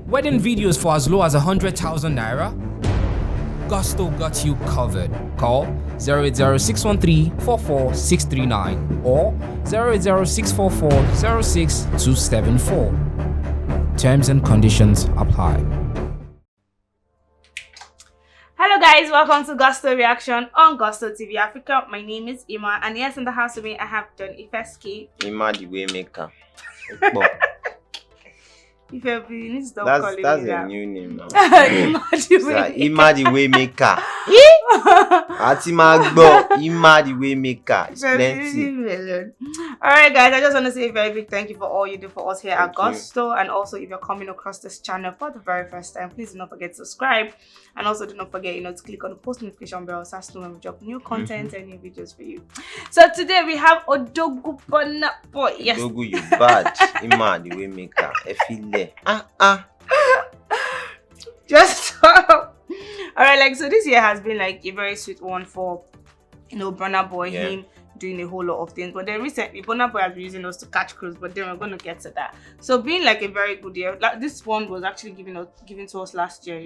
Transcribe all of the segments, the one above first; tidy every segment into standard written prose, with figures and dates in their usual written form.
Wedding videos for as low as 100,000 naira? Gusto got you covered. Call 080-613-44639 or 080-644-06274. Terms and conditions apply. Hello guys, welcome to Gusto Reaction on Gusto TV Africa. My name is Ima, and yes, in the house with me I have done WIZKID. Ima the Waymaker. If you need to stop calling That's me a that. new name now. Ima the Waymaker. Ima the Waymaker. Atimagbo. Ima the Waymaker. It's plenty. Alright guys, I just want to say a very big thank you for all you do for us here at Thank you. Gusto, and also if you're coming across this channel for the very first time, please do not forget to subscribe, and also do not forget to click on the post notification bell so as to know when we drop new content and new videos for you. So today we have Odogwu Burna boy. Yes. Odogwu, you bad. Ima the Waymaker. Efile. Just stop. Alright, like, so this year has been like a very sweet one for Burna boy, him doing a whole lot of things. But then recently Burna boy has been using us to catch crews, but then we're going to get to that. So being like a very good year, like this one was actually given to us last year,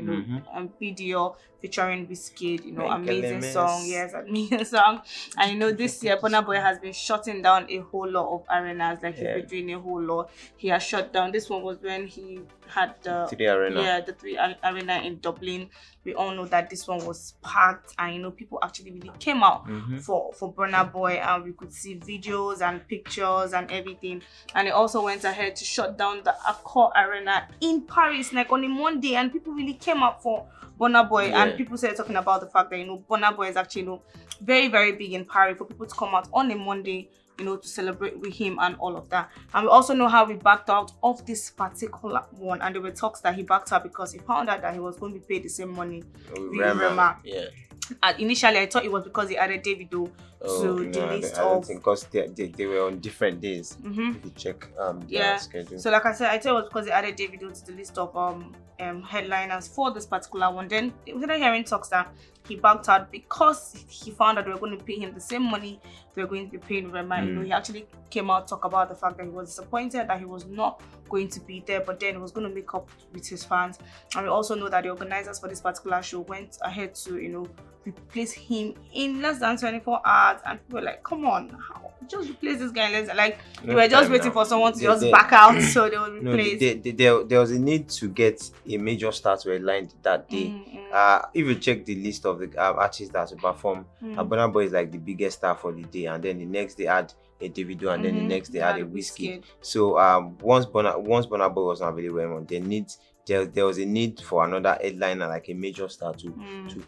video featuring WIZKID, amazing song, amazing song. And this year Burna boy has been shutting down a whole lot of arenas, like he's been doing a whole lot. He has shut down. This one was when he had the three arena in Dublin. We all know that this one was packed, and people actually really came out for Burna boy, and we could see videos and pictures and everything. And he also went ahead to shut down the Accor Arena in Paris, like on a Monday, and people really came out for Burna boy, and people started talking about the fact that Burna boy is actually very, very big in Paris, for people to come out on a Monday to celebrate with him and all of that. And we also know how he backed out of this particular one, and there were talks that he backed out because he found out that he was going to be paid the same money with Rema. And initially I thought it was because he added Davido to the list of, because they were on different days. If you check their schedule. So like I said, I thought it was because he added Davido to the list of headliners for this particular one. Then we started hearing talks that he backed out because he found that they were going to pay him the same money they were going to be paying Rema. He actually came out to talk about the fact that he was disappointed that he was not going to be there, but then he was going to make up with his fans. And we also know that the organizers for this particular show went ahead to replace him in less than 24 hours, and people were like, come on, how? Just replace this guy in less than, like, we were just waiting for someone to just back out so they would replace. There was a need to get a major star to headline that day. If you check the list of the artists that will perform, Burna boy is like the biggest star for the day, and then the next day add a Davido, and then the next day add a WIZKID. So once Burna boy was not available anymore, there was a need for another headliner, like a major star to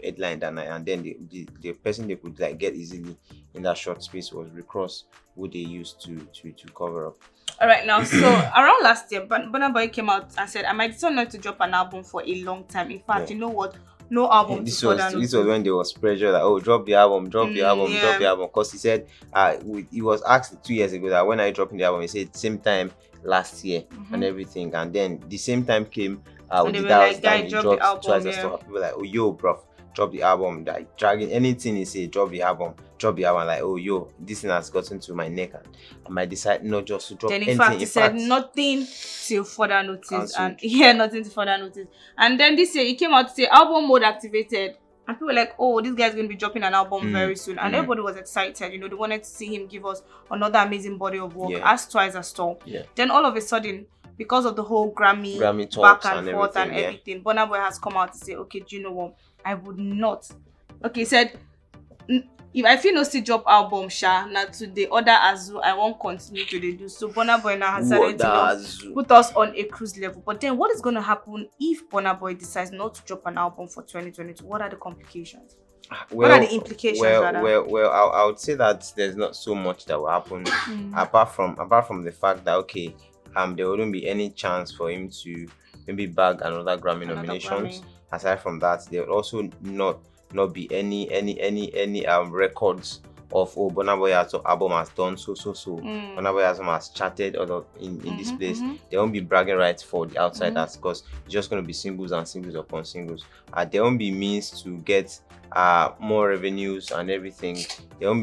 headline that night, and then the person they could get easily in that short space was Rick Ross, who they used to cover up. All right, now, so around last year, Burna boy came out and said, I might decide not to drop an album for a long time. In fact, you know what? No album. This was when there was pressure that drop the album, drop the album. Because he said he was asked 2 years ago that when I dropping the album, he said same time last year and everything, and then the same time came with the time he dropped twice and stuff. People were like, oh yo, bro, drop the album. Like dragging anything he said, drop the album. Like, oh yo, this thing has gotten to my neck, and I might decide not just to drop then anything. In fact, he said nothing till further notice, cancelled. And nothing till further notice. And then this year he came out to say album mode activated, and people were like, oh, this guy's going to be dropping an album very soon, and everybody was excited. They wanted to see him give us another amazing body of work, as twice as tall. Then all of a sudden, because of the whole Grammy back and forth and everything, Burna boy has come out to say, okay, do you know what? I would not. Okay, he said, if I feel no still drop album, now to the other Azu, I won't continue to do. So Burna boy now has started to put us on a cruise level. But then what is going to happen if Burna boy decides not to drop an album for 2022? What are the complications? What are the implications? Well, I would say that there's not so much that will happen apart from the fact that there wouldn't be any chance for him to maybe bag another Grammy nominations. Aside from that, there would also not be any records of Burna boy album has done so. Burna boy has charted in this place. There won't be bragging rights for the outsiders because it's just going to be singles and singles upon singles. There won't be means to get more revenues and everything. There won't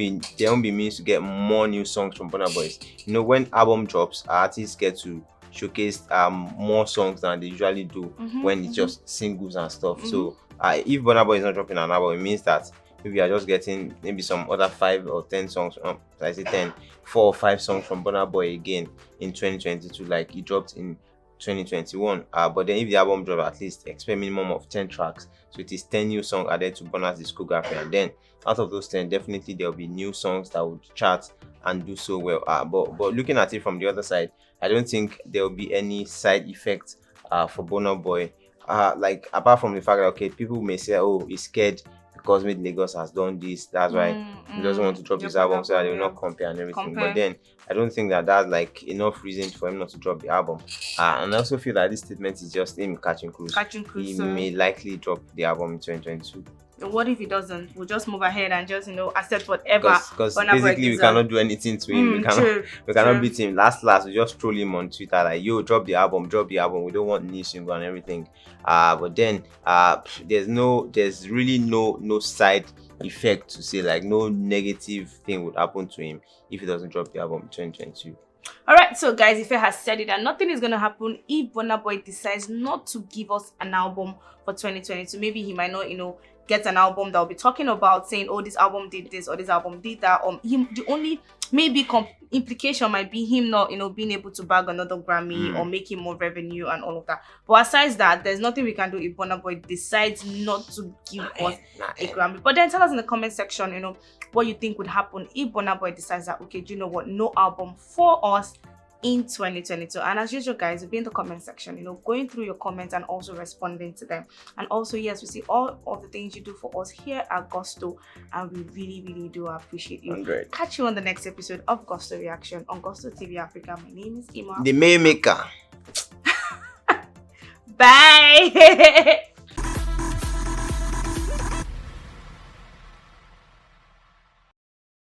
be means to get more new songs from Burna boys. When album drops, artists get to showcased more songs than they usually do when it's just singles and stuff. So if Burna Boy is not dropping an album, it means that maybe we are just getting maybe some other 5 or 10 songs. I say 10, 4 or 5 songs from Burna Boy again in 2022, like he dropped in 2021. But then if the album drop, at least expect minimum of 10 tracks. So it is 10 new songs added to Burna's discography, and then out of those 10, definitely there will be new songs that would chart and do so well. But looking at it from the other side, I don't think there will be any side effect for Burna Boy. Like apart from the fact that okay, people may say, oh, he's scared because Mid Lagos has done this, that's why he doesn't want to drop his album so that they will not compare and everything. But then I don't think that that's like enough reason for him not to drop the album. And I also feel that this statement is just him catching cruise. He may likely drop the album in 2022. What if he doesn't? We'll just move ahead and just accept whatever. Because basically we cannot do anything to him. We cannot beat him. Last we just troll him on Twitter like, yo, drop the album. We don't want new single and everything. But then there's really no side effect to say, like no negative thing would happen to him if he doesn't drop the album in 2022. Alright, so guys, Ife has said it, and nothing is gonna happen if Burna Boy decides not to give us an album for 2022. Maybe he might not, get an album that will be talking about saying, oh, this album did this or this album did that. The only maybe implication might be him not, being able to bag another Grammy or making more revenue and all of that. But aside that, there's nothing we can do if Burna Boy decides not to give us a Grammy. But then tell us in the comment section, what you think would happen if Burna Boy decides that, okay, do you know what, no album for us in 2022. And as usual, guys, be in the comment section, going through your comments and also responding to them. And also, yes, we see all of the things you do for us here at Gusto, and we really do appreciate you. Great. Catch you on the next episode of Gusto Reaction on Gusto TV Africa. My name is Ima, the Maymaker. Bye.